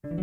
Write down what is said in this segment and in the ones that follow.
Assalamualaikum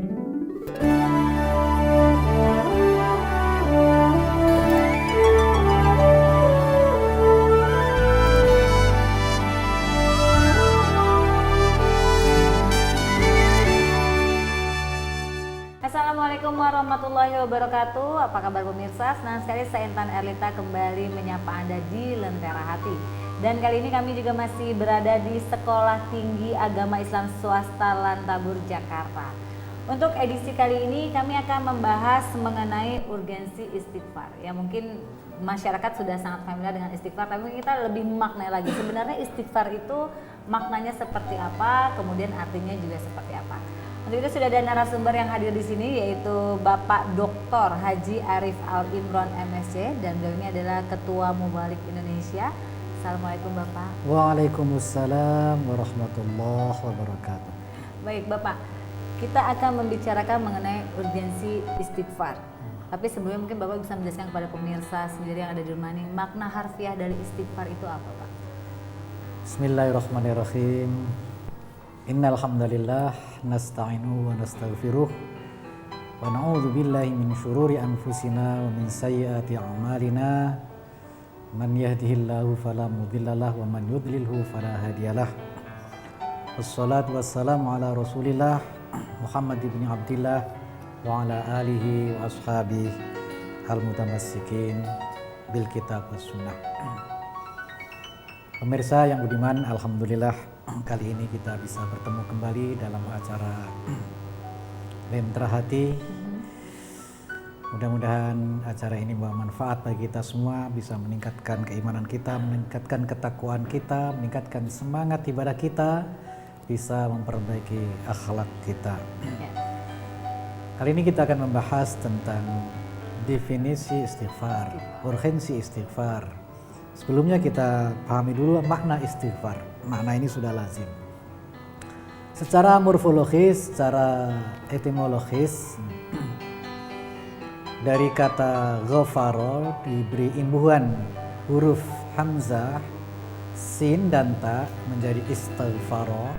warahmatullahi wabarakatuh. Apa kabar pemirsa? Senang sekali saya Intan Erlita kembali menyapa Anda di Lentera Hati. Dan kali ini kami juga masih berada di Sekolah Tinggi Agama Islam Swasta Lantabur, Jakarta. Untuk edisi kali ini kami akan membahas mengenai urgensi istighfar. Ya mungkin masyarakat sudah sangat familiar dengan istighfar, tapi kita lebih maknai lagi. Sebenarnya istighfar itu maknanya seperti apa, kemudian artinya juga seperti apa. Untuk itu sudah ada narasumber yang hadir di sini, yaitu Bapak Dr. Haji Arif Al Imron MSc, dan beliau ini adalah Ketua Mubalik Indonesia. Assalamualaikum Bapak. Waalaikumsalam warahmatullahi wabarakatuh. Baik Bapak, kita akan membicarakan mengenai urgensi istighfar. Tapi sebelumnya mungkin Bapak bisa menjelaskan kepada pemirsa sendiri yang ada di rumah ini, makna harfiah dari istighfar itu apa Pak? Bismillahirrahmanirrahim. Innal hamdalillah nasta'inu wa nastaghfiruh wa na'udzu billahi min syururi anfusina wa min sayyiati a'malina. Man yahdihillahu fala mudhillalah wa man yudlilhu fala hadiyalah. Wassalatu wassalamu ala Rasulillah Muhammad ibn Abdillah wa ala alihi wa ashabihi al-mutamassikin bil kitab was sunnah. Pemirsa yang budiman, alhamdulillah kali ini kita bisa bertemu kembali dalam acara Lentera Hati. Mudah-mudahan acara ini membawa manfaat bagi kita semua, bisa meningkatkan keimanan kita, meningkatkan ketakwaan kita, meningkatkan semangat ibadah kita, bisa memperbaiki akhlak kita. Kali ini kita akan membahas tentang definisi istighfar, urgensi istighfar. Sebelumnya kita pahami dulu makna istighfar. Makna ini sudah lazim. Secara morfologis, secara etimologis, dari kata ghafara diberi imbuhan huruf hamzah, sin dan ta menjadi istighfara.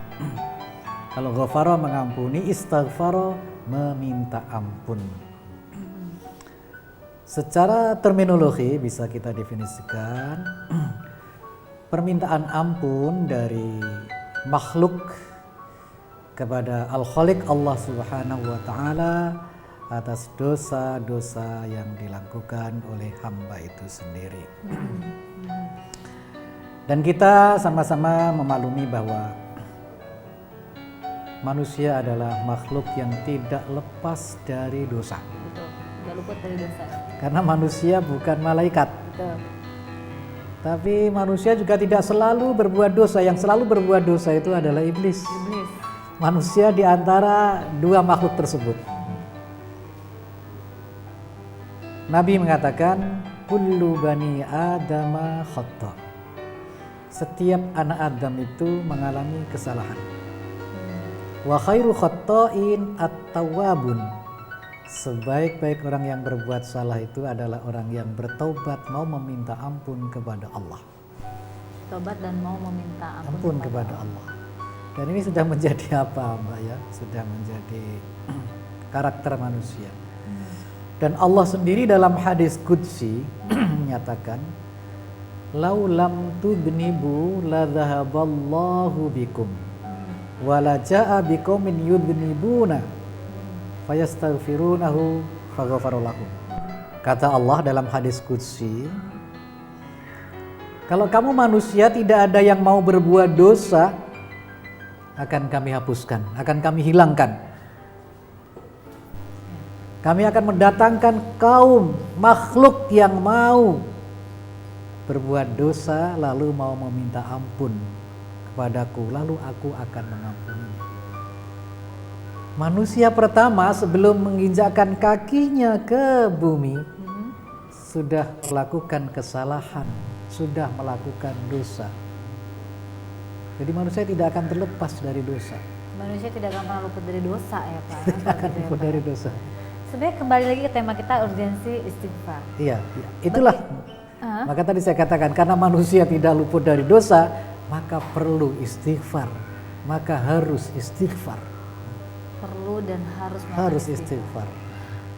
Kalau ghafara mengampuni, istighfara meminta ampun. Secara terminologi bisa kita definisikan permintaan ampun dari makhluk kepada Al-Khaliq Allah Subhanahu wa taala atas dosa-dosa yang dilakukan oleh hamba itu sendiri. Dan kita sama-sama memaklumi bahwa manusia adalah makhluk yang tidak lepas dari dosa. Betul, tidak luput dari dosa. Karena manusia bukan malaikat. Betul. Tapi manusia juga tidak selalu berbuat dosa. Yang selalu berbuat dosa itu adalah iblis. Iblis. Manusia di antara dua makhluk tersebut. Nabi mengatakan, kullu bani adama khata'. Setiap anak Adam itu mengalami kesalahan. Wa khairu khata'in at-tawwabun. Sebaik-baik orang yang berbuat salah itu adalah orang yang bertaubat, mau meminta ampun kepada Allah. Tobat dan mau meminta Ampun kepada Allah. Dan ini sudah menjadi apa Mbak ya? Sudah menjadi karakter manusia. Dan Allah sendiri dalam hadis qudsi menyatakan, "Lau lam tudnibu la dhahaballahu bikum wa la jaa biqaumin yudnibuna fayastaghfirunahu faghfara lahum." Kata Allah dalam hadis qudsi, kalau kamu manusia tidak ada yang mau berbuat dosa, akan kami hapuskan, akan kami hilangkan. Kami akan mendatangkan kaum makhluk yang mau berbuat dosa lalu mau meminta ampun kepadaku, lalu aku akan mengampuni. Manusia pertama sebelum menginjakkan kakinya ke bumi sudah melakukan kesalahan, sudah melakukan dosa. Jadi manusia tidak akan terlepas dari dosa. Manusia tidak akan pernah luput dari dosa ya Pak. Tidak akan luput dari dosa. Sebenarnya kembali lagi ke tema kita, urgensi istighfar. Iya, itulah. Maka tadi saya katakan, karena manusia tidak luput dari dosa, maka perlu istighfar. Maka harus istighfar. Perlu perlu dan harus melakukan Harus istighfar.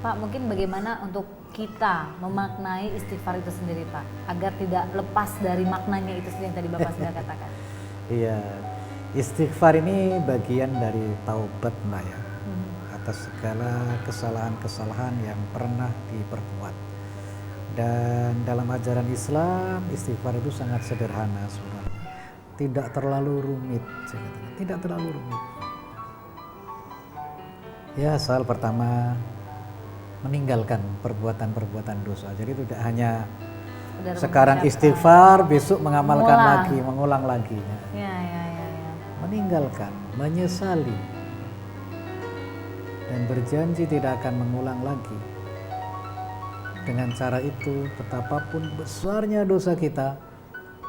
Pak, mungkin bagaimana untuk kita memaknai istighfar itu sendiri, Pak, agar tidak lepas dari maknanya itu sendiri yang tadi Bapak sudah katakan. Iya, istighfar ini bagian dari taubat Mbak ya, atas segala kesalahan-kesalahan yang pernah diperbuat. Dan dalam ajaran Islam, istighfar itu sangat sederhana sebenarnya. Tidak terlalu rumit, saya katakan. Tidak terlalu rumit. Ya, soal pertama meninggalkan perbuatan-perbuatan dosa. Jadi tidak hanya sekarang istighfar, besok mengamalkan lagi, mengulang lagi. Ya. Meninggalkan, menyesali, dan berjanji tidak akan mengulang lagi. Dengan cara itu, betapapun besarnya dosa kita,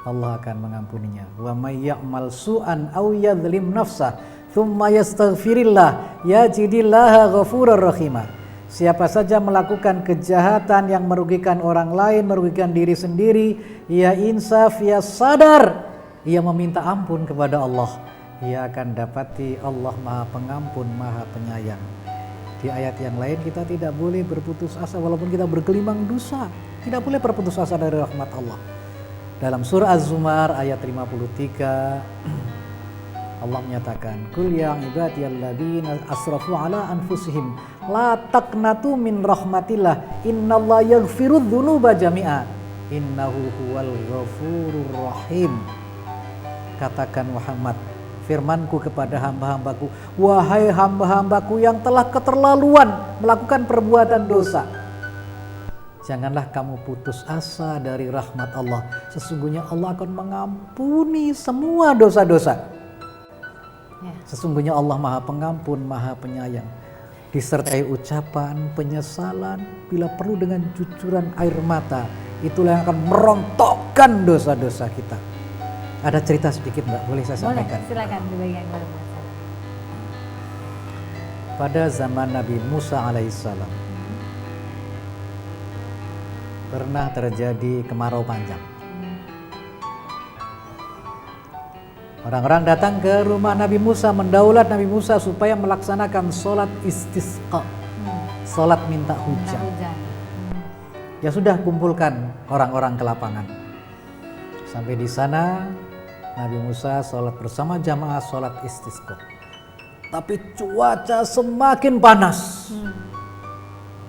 Allah akan mengampuninya. Wa may ya'mal su'an aw yadhlim nafsah thumma yastaghfirillah yajidillaha ghafurur rahimah. Siapa saja melakukan kejahatan yang merugikan orang lain, merugikan diri sendiri, ia insaf, ia sadar, ia meminta ampun kepada Allah, ia akan dapati Allah Maha Pengampun, Maha Penyayang. Di ayat yang lain kita tidak boleh berputus asa walaupun kita bergelimang dosa. Tidak boleh berputus asa dari rahmat Allah. Dalam surah Az-Zumar ayat 53 Allah menyatakan, "Qul ya ibadiyalladzina asrafu ala anfusihim la taqnatu min rahmatillah innallaha yaghfirudz dzunuba jami'a innahu huwal ghafurur rahim." Katakan Muhammad, firmanku kepada hamba-hambaku, wahai hamba-hambaku yang telah keterlaluan melakukan perbuatan dosa, janganlah kamu putus asa dari rahmat Allah. Sesungguhnya Allah akan mengampuni semua dosa-dosa. Sesungguhnya Allah Maha Pengampun, Maha Penyayang. Disertai ucapan penyesalan, bila perlu dengan cucuran air mata. Itulah yang akan merontokkan dosa-dosa kita. Ada cerita sedikit Mbak, boleh saya sampaikan? Boleh, silakan di bagian baru. Pada zaman Nabi Musa alaihissalam pernah terjadi kemarau panjang. Orang-orang datang ke rumah Nabi Musa, mendaulat Nabi Musa supaya melaksanakan sholat istisqa, sholat minta hujan. Ya sudah, kumpulkan orang-orang ke lapangan. Sampai di sana Nabi Musa sholat bersama jamaah sholat istisqa. Tapi cuaca semakin panas.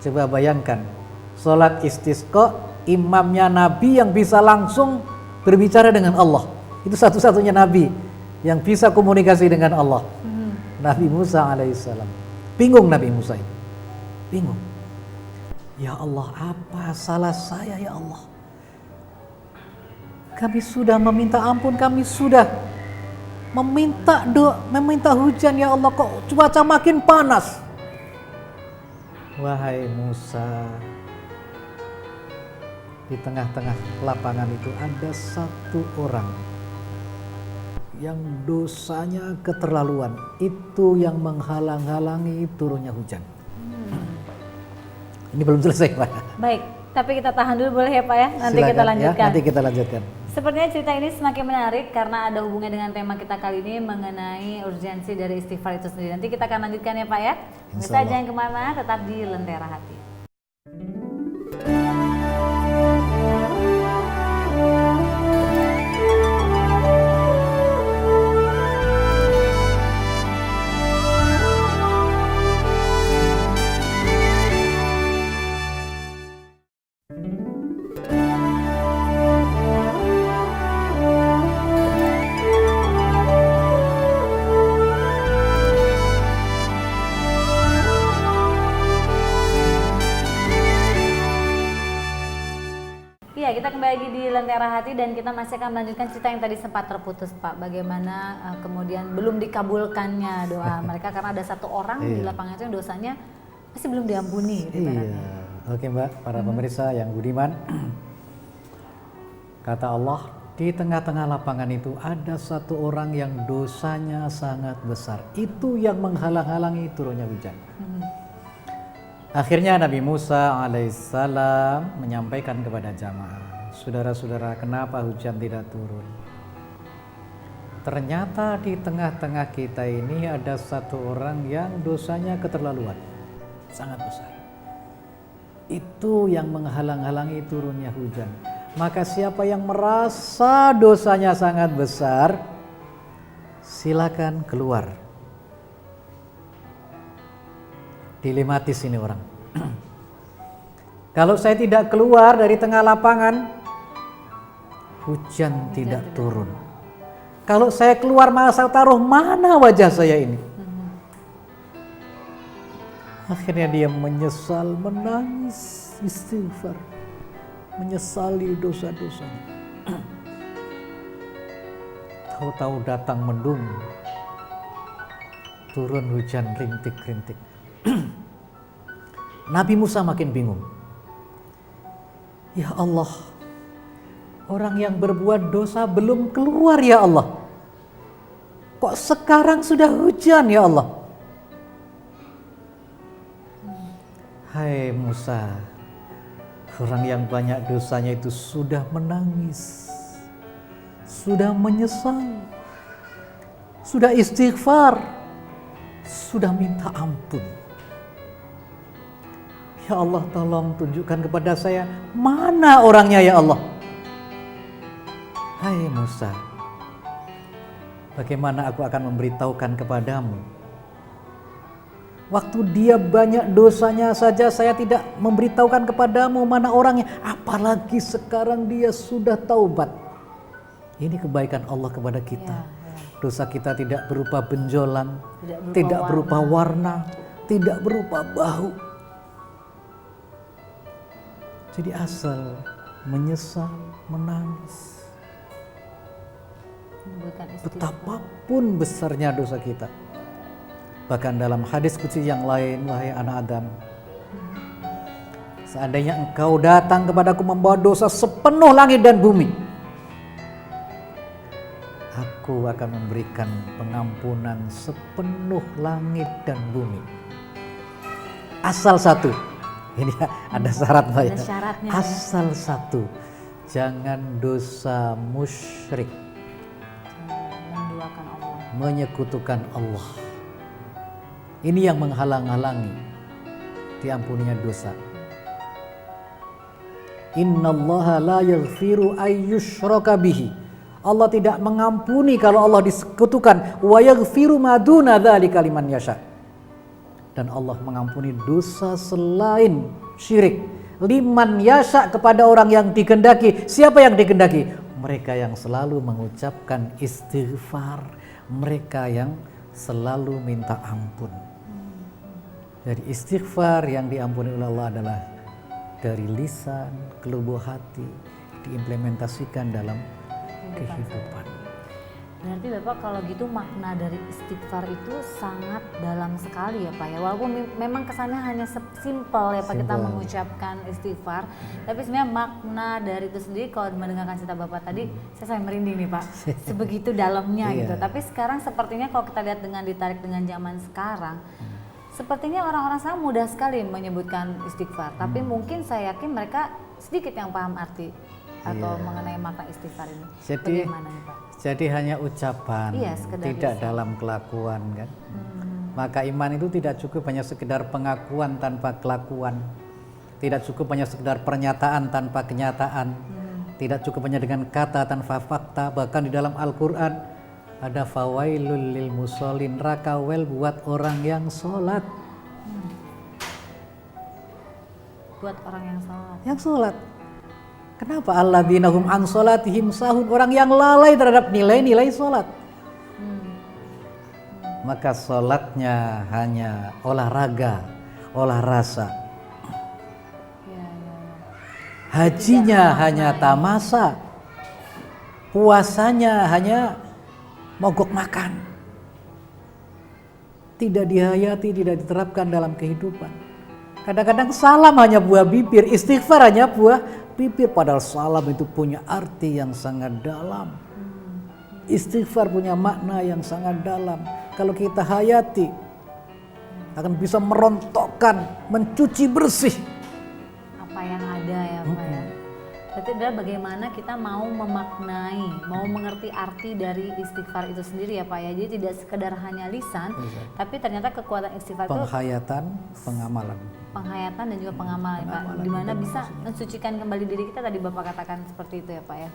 Coba bayangkan, sholat istisqa, imamnya Nabi yang bisa langsung berbicara dengan Allah. Itu satu-satunya Nabi yang bisa komunikasi dengan Allah. Nabi Musa alaihissalam. Bingung Nabi Musa itu. Bingung. Ya Allah, apa salah saya ya Allah? Kami sudah meminta ampun, kami sudah meminta hujan ya Allah, kok cuaca makin panas. Wahai Musa, di tengah-tengah lapangan itu ada satu orang yang dosanya keterlaluan, itu yang menghalang-halangi turunnya hujan. Ini belum selesai Pak. Baik, tapi kita tahan dulu boleh ya Pak ya? Nanti Silakan, kita lanjutkan. Ya, nanti kita lanjutkan. Sepertinya cerita ini semakin menarik karena ada hubungan dengan tema kita kali ini mengenai urgensi dari istighfar itu sendiri. Nanti kita akan lanjutkan ya Pak ya. Bisa jangan kemana, tetap di Lentera Hati. Kita kembali lagi di Lentera Hati dan kita masih akan melanjutkan cerita yang tadi sempat terputus Pak. Bagaimana kemudian belum dikabulkannya doa mereka karena ada satu orang di lapangan itu yang dosanya masih belum diampuni. Iya. Oke Mbak, para pemirsa yang budiman. Kata Allah, di tengah-tengah lapangan itu ada satu orang yang dosanya sangat besar. Itu yang menghalang-halangi turunnya hujan. Akhirnya Nabi Musa alaihissalam menyampaikan kepada jamaah, saudara-saudara, kenapa hujan tidak turun? Ternyata di tengah-tengah kita ini ada satu orang yang dosanya keterlaluan, sangat besar. Itu yang menghalang-halangi turunnya hujan. Maka siapa yang merasa dosanya sangat besar, silakan keluar. Dilematis ini orang. Kalau saya tidak keluar dari tengah lapangan, hujan tidak turun. Kalau saya keluar masa taruh mana wajah saya ini? Akhirnya dia menyesal, menangis, istighfar, menyesali dosa-dosanya. Tahu-tahu datang mendung, turun hujan rintik-rintik. Nabi Musa makin bingung. Ya Allah, orang yang berbuat dosa belum keluar ya Allah. Kok sekarang sudah hujan ya Allah? Hai Musa, orang yang banyak dosanya itu sudah menangis, sudah menyesal, sudah istighfar, sudah minta ampun. Ya Allah, tolong tunjukkan kepada saya mana orangnya ya Allah. Hai Musa, bagaimana aku akan memberitahukan kepadamu? Waktu dia banyak dosanya saja saya tidak memberitahukan kepadamu mana orangnya. Apalagi sekarang dia sudah taubat. Ini kebaikan Allah kepada kita. Dosa kita tidak berupa benjolan, tidak berupa warna, tidak berupa bau. Jadi asal menyesal, menangis. Betapapun besarnya dosa kita. Bahkan dalam hadis qudsi yang lain, wahai anak Adam, seandainya engkau datang kepadaku membawa dosa sepenuh langit dan bumi, aku akan memberikan pengampunan sepenuh langit dan bumi. Asal satu, ini ada syarat Pak ya. Asal satu, jangan dosa musyrik, menyekutukan Allah. Ini yang menghalang-halangi diampuninya dosa. Innallaha la yaghfiru ayyushraka bihi. Allah tidak mengampuni kalau Allah disekutukan. Wa yaghfiru ma duna dzalika liman yasha. Dan Allah mengampuni dosa selain syirik. Liman yasha, kepada orang yang dikehendaki. Siapa yang dikehendaki? Mereka yang selalu mengucapkan istighfar, mereka yang selalu minta ampun. Jadi istighfar yang diampuni oleh Allah adalah dari lisan, kelubuk hati, diimplementasikan dalam kehidupan. Berarti Bapak kalau gitu makna dari istighfar itu sangat dalam sekali ya Pak ya. Walaupun memang kesannya hanya simpel ya Pak kita mengucapkan istighfar, tapi sebenarnya makna dari itu sendiri kalau mendengarkan cerita Bapak tadi, saya sampai merinding nih Pak. Sebegitu dalamnya gitu. Tapi sekarang sepertinya kalau kita lihat dengan ditarik dengan zaman sekarang, sepertinya orang-orang sekarang mudah sekali menyebutkan istighfar. Tapi mungkin saya yakin mereka sedikit yang paham arti atau mengenai makna istighfar ini. Bagaimana nih Pak? Jadi hanya ucapan, tidak dalam kelakuan kan. Maka iman itu tidak cukup hanya sekedar pengakuan tanpa kelakuan. Tidak cukup hanya sekedar pernyataan tanpa kenyataan. Tidak cukup hanya dengan kata tanpa fakta. Bahkan di dalam Al-Quran ada fawailul lil musholin, neraka wel buat orang yang sholat. Buat orang yang sholat. Yang sholat. Kenapa? Alladzina hum an sholatihim sahun, orang yang lalai terhadap nilai-nilai sholat. Maka sholatnya hanya olahraga, olah rasa. Hajinya hanya tamasa. Puasanya hanya mogok makan. Tidak dihayati, tidak diterapkan dalam kehidupan. Kadang-kadang salam hanya buah bibir, istighfar hanya buah bibir, padahal salam itu punya arti yang sangat dalam. Istighfar punya makna yang sangat dalam. Kalau kita hayati, akan bisa merontokkan, mencuci bersih apa yang ada ya Pak ya. berarti adalah bagaimana kita mau memaknai, mau mengerti arti dari istighfar itu sendiri ya Pak ya. Jadi tidak sekedar hanya lisan, tapi ternyata kekuatan istighfar itu Penghayatan, pengamalan. penghayatan dan juga pengamalan ya Pak, dimana bisa mensucikan kembali diri kita, tadi Bapak katakan seperti itu ya Pak ya.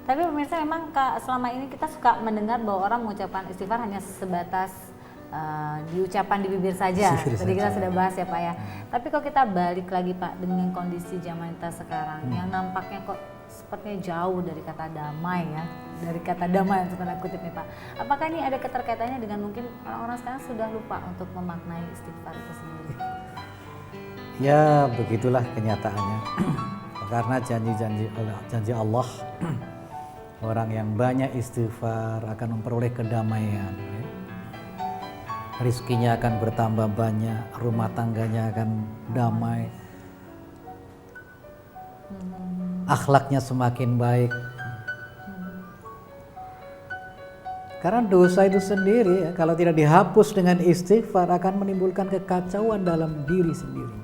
Tapi pemirsa, memang selama ini kita suka mendengar bahwa orang mengucapkan istighfar hanya sebatas di ucapan di bibir saja. Tadi kita sudah bahas ya Pak ya. Tapi kalau kita balik lagi Pak dengan kondisi zaman kita sekarang yang nampaknya kok sepertinya jauh dari kata damai ya, dari kata damai untuk tanda kutip nih Pak. Apakah ini ada keterkaitannya dengan mungkin orang-orang sekarang sudah lupa untuk memaknai istighfar itu sendiri? Ya begitulah kenyataannya. Karena janji Allah, orang yang banyak istighfar akan memperoleh kedamaian. Rizkinya akan bertambah banyak, rumah tangganya akan damai, akhlaknya semakin baik. Karena dosa itu sendiri ya, kalau tidak dihapus dengan istighfar akan menimbulkan kekacauan dalam diri sendiri.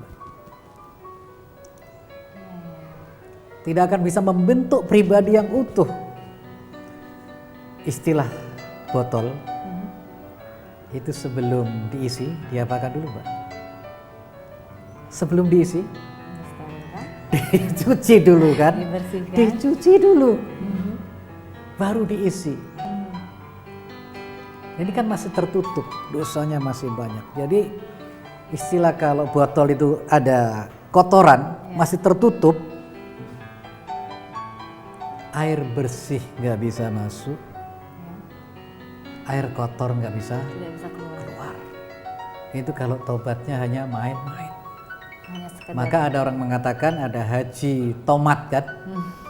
Tidak akan bisa membentuk pribadi yang utuh. Istilah botol itu sebelum diisi diapakan dulu Pak? Sebelum diisi dicuci dulu kan? Dibersihkan. Dicuci dulu, baru diisi. Ini kan masih tertutup, dosanya masih banyak. Jadi istilah kalau botol itu ada kotoran masih tertutup, air bersih nggak bisa masuk, air kotor nggak bisa Tidak bisa keluar. Itu kalau tobatnya hanya main-main. Hanya sekedar Maka ada orang mengatakan ada haji tomat kan,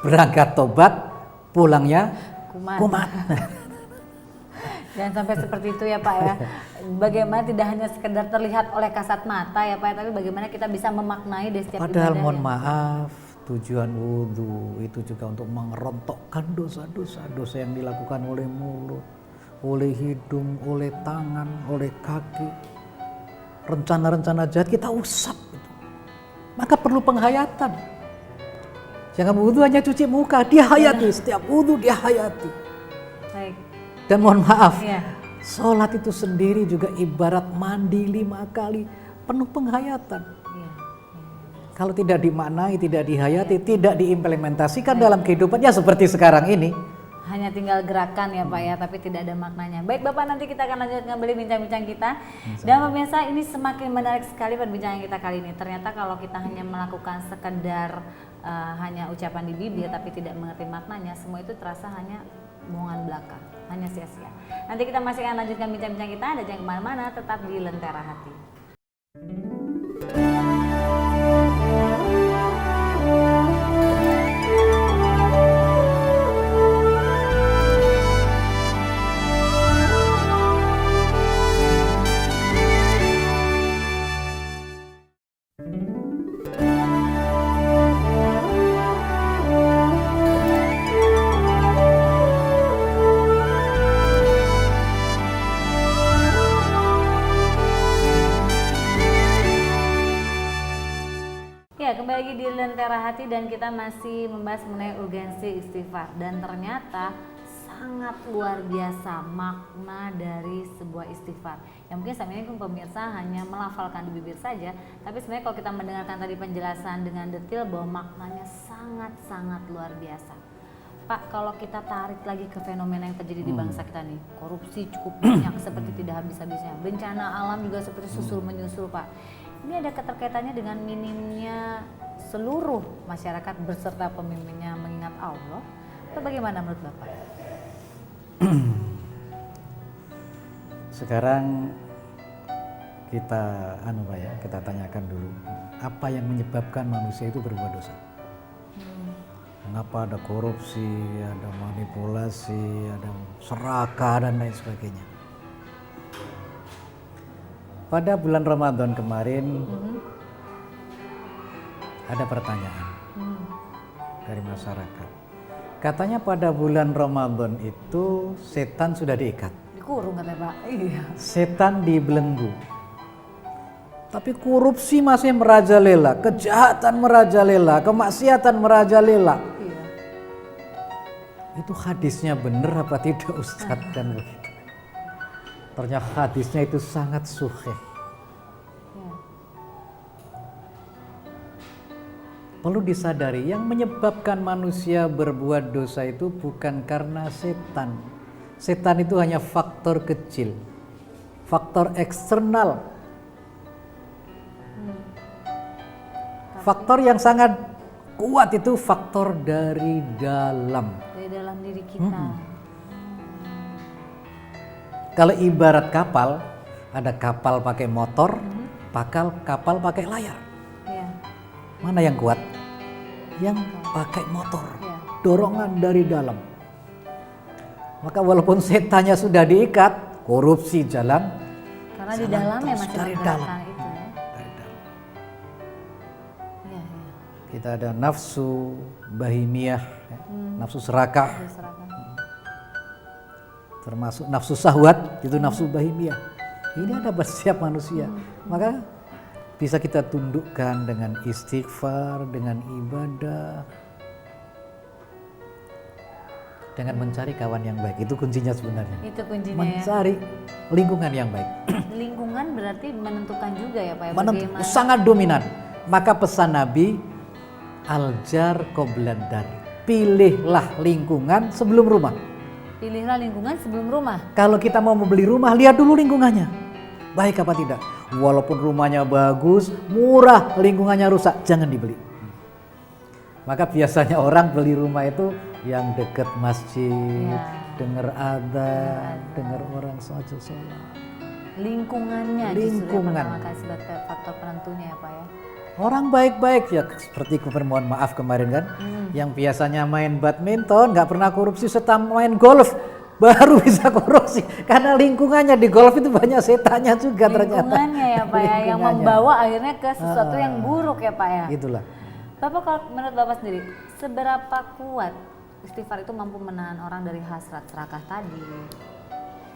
berangkat tobat, pulangnya kumat. Jangan sampai seperti itu ya Pak ya. Bagaimana tidak hanya sekedar terlihat oleh kasat mata ya Pak ya, tapi bagaimana kita bisa memaknai dari setiap Padahal ibadah mohon ya. maaf, tujuan wudhu itu juga untuk mengerontokkan dosa-dosa yang dilakukan oleh mulut, oleh hidung, oleh tangan, oleh kaki. Rencana-rencana jahat kita usap itu. Maka perlu penghayatan. Jangan wudhu hanya cuci muka, dia hayati, setiap wudhu dia hayati. Baik. Dan mohon maaf, Iya. sholat itu sendiri juga ibarat mandi 5 kali, penuh penghayatan. Iya. Kalau tidak dimaknai, tidak dihayati, tidak diimplementasikan dalam kehidupannya seperti sekarang ini. Hanya tinggal gerakan ya Pak ya, tapi tidak ada maknanya. Baik Bapak, nanti kita akan lanjut kembali bincang-bincang kita. Dan pemirsa, ini semakin menarik sekali perbincangan kita kali ini. Ternyata kalau kita hanya melakukan sekedar hanya ucapan di bibir tapi tidak mengerti maknanya, semua itu terasa hanya bohongan belaka, hanya sia-sia. Nanti kita masih akan lanjutkan bincang-bincang kita. Ada jangan kemana-mana, tetap di Lentera Hati. Ya, kembali lagi di Lentera Hati dan kita masih membahas mengenai urgensi istighfar. Dan ternyata sangat luar biasa makna dari sebuah istighfar. Yang mungkin selama ini pemirsa hanya melafalkan di bibir saja, tapi sebenarnya kalau kita mendengarkan tadi penjelasan dengan detail bahwa maknanya sangat-sangat luar biasa. Pak, kalau kita tarik lagi ke fenomena yang terjadi di bangsa kita nih, korupsi cukup banyak seperti tidak habis-habisnya, bencana alam juga seperti susul menyusul Pak. Ini ada keterkaitannya dengan minimnya seluruh masyarakat beserta pemimpinnya mengingat Allah, atau bagaimana menurut Bapak? Sekarang kita kita tanyakan dulu, apa yang menyebabkan manusia itu berbuat dosa? Mengapa ada korupsi, ada manipulasi, ada serakah dan lain sebagainya? Pada bulan Ramadan kemarin ada pertanyaan dari masyarakat. Katanya pada bulan Ramadan itu setan sudah diikat. Dikurung katanya Pak. Iya. Setan dibelenggu. Tapi korupsi masih merajalela, kejahatan merajalela, kemaksiatan merajalela. Itu hadisnya benar apa tidak Ustadz kan begitu. Ternyata hadisnya itu sangat sahih. Ya. Perlu disadari yang menyebabkan manusia berbuat dosa itu bukan karena setan. Setan itu hanya faktor kecil, faktor eksternal. Faktor yang sangat kuat itu faktor dari dalam. Dari dalam diri kita. Kalau ibarat kapal, ada kapal pakai motor, kapal pakai layar. Ya. Mana yang kuat? Yang pakai motor. Ya. Dorongan dari dalam. Maka walaupun setannya sudah diikat, korupsi jalan. Karena di dalamnya terus masih dari menggerakkan dalam. itu. Ya. Dari dalam. Ya, ya. Kita ada nafsu bahimiyah, nafsu serakah, Diserahkan. termasuk nafsu syahwat, itu nafsu bahimiyah. Ini ada pada setiap manusia. Maka bisa kita tundukkan dengan istighfar, dengan ibadah, dengan mencari kawan yang baik. Itu kuncinya sebenarnya. Itu kuncinya ya. Mencari lingkungan yang baik. Lingkungan berarti menentukan juga ya Pak ya, bagaimana. Sangat dominan. Maka pesan Nabi, aljar qobladar. Pilihlah lingkungan sebelum rumah. Pilihlah lingkungan sebelum rumah. Kalau kita mau membeli rumah, lihat dulu lingkungannya. Baik apa tidak. Walaupun rumahnya bagus, murah, lingkungannya rusak, jangan dibeli. Maka biasanya orang beli rumah itu yang dekat masjid, Ya. dengar adzan, dengar orang sholat. Lingkungannya Lingkungan. justru yang pertama kali sebagai faktor penentunya ya Pak ya. Orang baik-baik ya seperti mohon maaf kemarin kan, yang biasanya main badminton nggak pernah korupsi, setelah main golf baru bisa korupsi karena lingkungannya di golf itu banyak setannya juga ternyata. Lingkungannya ya Pak ya, yang Lingkungannya. membawa akhirnya ke sesuatu yang buruk ya Pak ya. Itulah. Bapak kalau menurut Bapak sendiri, seberapa kuat istighfar itu mampu menahan orang dari hasrat serakah tadi,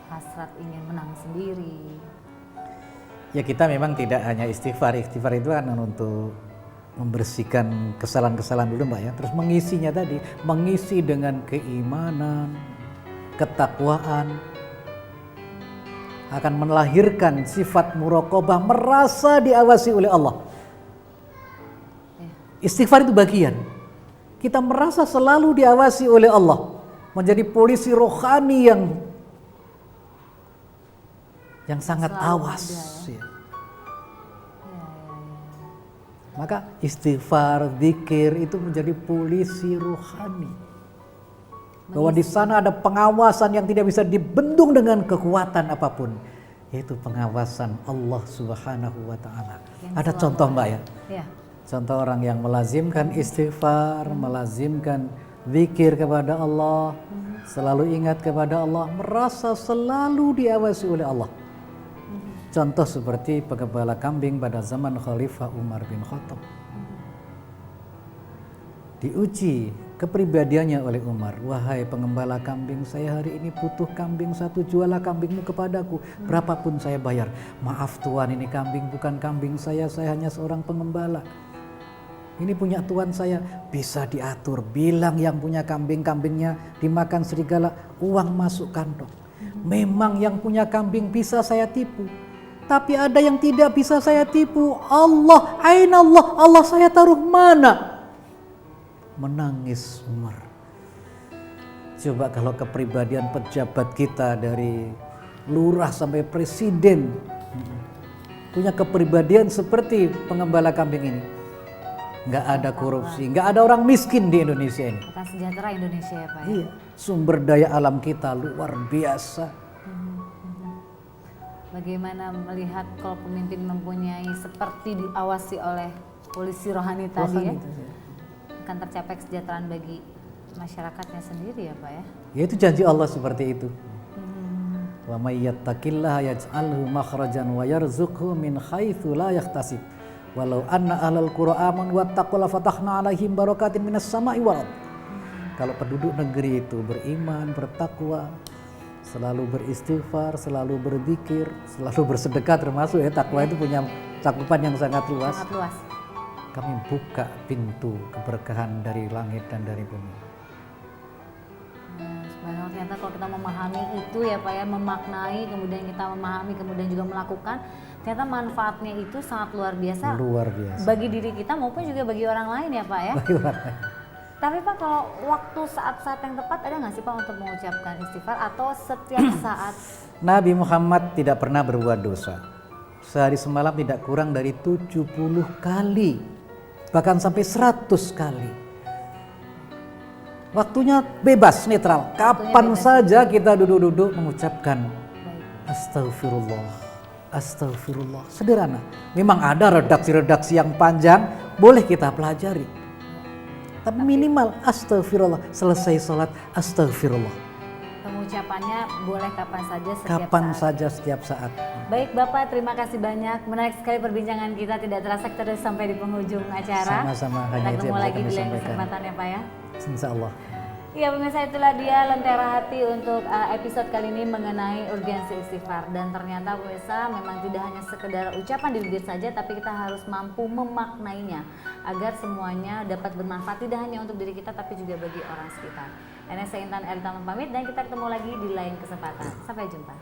hasrat ingin menang sendiri? Ya kita memang tidak hanya istighfar itu kan untuk membersihkan kesalahan-kesalahan dulu Mbak ya. Terus mengisinya tadi, mengisi dengan keimanan, ketakwaan, akan melahirkan sifat muraqabah, merasa diawasi oleh Allah. Istighfar itu bagian. Kita merasa selalu diawasi oleh Allah, menjadi polisi rohani yang sangat Selalu awas. ada, Ya. Maka istighfar, zikir itu menjadi polisi rohani. Bahwa di sana ada pengawasan yang tidak bisa dibendung dengan kekuatan apapun, yaitu pengawasan Allah Subhanahu wa taala. Ada contoh Mbak ya? Ya. Contoh orang yang melazimkan istighfar, melazimkan zikir kepada Allah, selalu ingat kepada Allah, merasa selalu diawasi oleh Allah. Contoh seperti penggembala kambing pada zaman Khalifah Umar bin Khattab. Diuji kepribadiannya oleh Umar. Wahai pengembala kambing, saya hari ini butuh kambing satu, jualah kambingmu kepadaku. Berapapun saya bayar. Maaf Tuan, ini kambing bukan kambing saya hanya seorang pengembala. Ini punya Tuan saya, bisa diatur. Bilang yang punya kambingnya dimakan serigala, uang masuk kantong. Memang yang punya kambing bisa saya tipu. Tapi ada yang tidak bisa saya tipu. Allah, aina Allah, Allah saya taruh mana? Menangis Umar. Coba kalau kepribadian pejabat kita dari lurah sampai presiden punya kepribadian seperti pengembala kambing ini. Nggak ada korupsi, nggak ada orang miskin di Indonesia ini. Akan sejahtera Indonesia ya Pak ya. Iya, sumber daya alam kita luar biasa. Bagaimana melihat kalau pemimpin mempunyai seperti diawasi oleh polisi rohani tadi ya, akan tercapai kesejahteraan bagi masyarakatnya sendiri ya Pak ya. Ya itu janji Allah seperti itu. Wa may yattaqillaha yaj'alhu makhrajan wa yarzuqhu min haitsu la yahtasib. Walau anna ahlal qura amanu wattaqu la fatahna 'alaihim barakatin minas sama'i wal ardh. Kalau penduduk negeri itu beriman, bertakwa, selalu beristighfar, selalu berzikir, selalu bersedekah, termasuk ya takwa itu punya cakupan yang sangat luas. Sangat luas. Kami buka pintu keberkahan dari langit dan dari bumi. ternyata kalau kita memahami itu ya Pak ya, memaknai, kemudian kita memahami, kemudian juga melakukan, ternyata manfaatnya itu sangat luar biasa. Luar biasa. Bagi diri kita maupun juga bagi orang lain ya Pak ya. Bagi orang lain. Tapi Pak, kalau waktu saat-saat yang tepat ada nggak sih Pak untuk mengucapkan istighfar atau setiap saat? Nabi Muhammad tidak pernah berbuat dosa. Sehari semalam tidak kurang dari 70 kali. Bahkan sampai 100 kali. Waktunya bebas, netral. Kapan bebas. saja kita duduk-duduk mengucapkan Baik. Astagfirullah, Astagfirullah. Sederhana. Memang ada redaksi-redaksi yang panjang, boleh kita pelajari. Tapi minimal Astagfirullah. Selesai sholat, Astagfirullah. Pengucapannya boleh kapan saja setiap Kapan saat. saja setiap saat. Baik Bapak, terima kasih banyak. Menarik sekali perbincangan kita, tidak terasa terus sampai di penghujung acara. Sama-sama, hanya Kita itu ketemu yang lagi kami di lain sampaikan. kesempatan ya Pak ya. Insya Allah. Ya pemirsa, itulah dia Lentera Hati untuk episode kali ini mengenai urgensi istighfar. Dan ternyata pemirsa memang tidak hanya sekedar ucapan di bibir saja, tapi kita harus mampu memaknainya agar semuanya dapat bermanfaat tidak hanya untuk diri kita tapi juga bagi orang sekitar. Saya Intan Erlita pamit dan kita ketemu lagi di lain kesempatan. Sampai jumpa.